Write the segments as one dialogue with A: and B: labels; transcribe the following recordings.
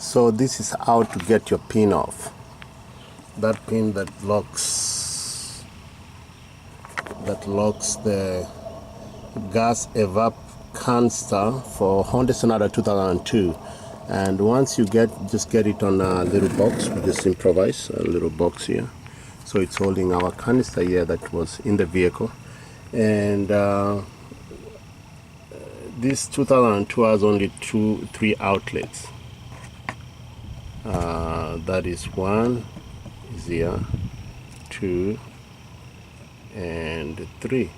A: So this is how to get your pin off. That pin that locks the gas evap canister for Hyundai Sonata 2002. And once you just get it on a little box. We just improvise a little box here. So it's holding our canister here that was in the vehicle. And this 2002 has only three outlets. That is one is here, 2 and 3.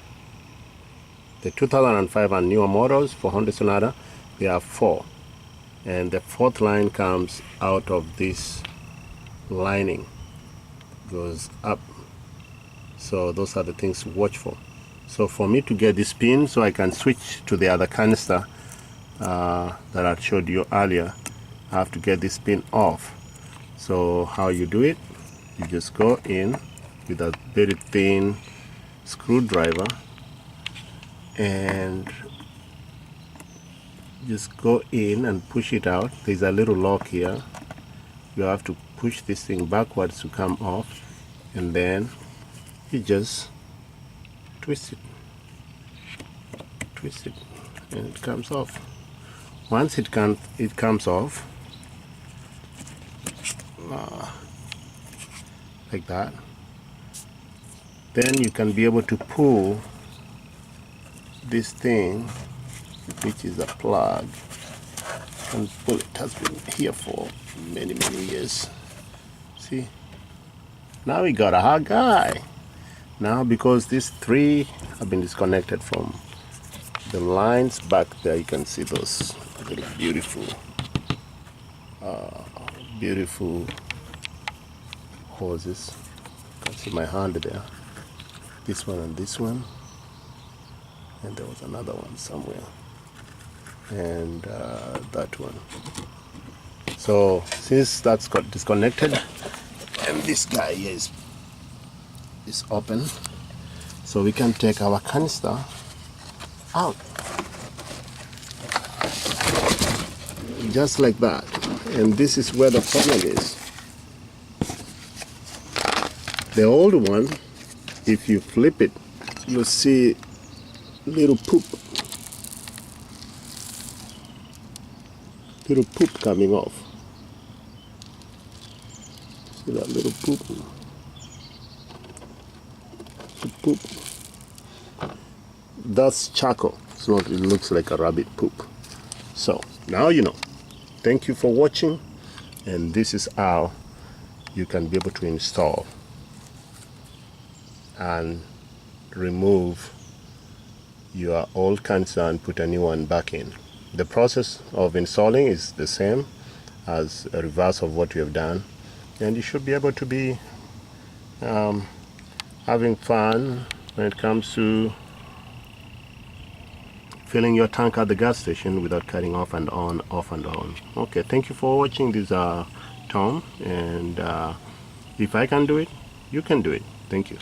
A: The 2005 and newer models for Hyundai Sonata, they have 4, and the 4th line comes out of this lining, goes up. So those are the things to watch for. So for me to get this pin so I can switch to the other canister that I showed you earlier, I have to get this pin off. So how you do it, you just go in with a very thin screwdriver and just go in and push it out. There's a little lock here. You have to push this thing backwards to come off, and then you just twist it, and it comes off. Once it comes off like that, then you can be able to pull this thing, which is a plug, and pull it. Has been here for many years. See, now we got our guy. Now, because these 3 have been disconnected from the lines back there, you can see those little beautiful hoses. You can see my hand there. This one and this one, and there was another one somewhere, and that one. So since that's got disconnected, and this guy here is open, so we can take our canister out just like that. And this is where the problem is. The old one, if you flip it, you'll see little poop coming off. See that little poop? Poop. That's charcoal. So it looks like a rabbit poop. So now you know. Thank you for watching, and this is how you can be able to install and remove your old canister and put a new one back in. The process of installing is the same as a reverse of what we have done, and you should be able to be having fun when it comes to filling your tank at the gas station without cutting off and on, off and on. Okay, thank you for watching. This is Tom, and if I can do it, you can do it. Thank you.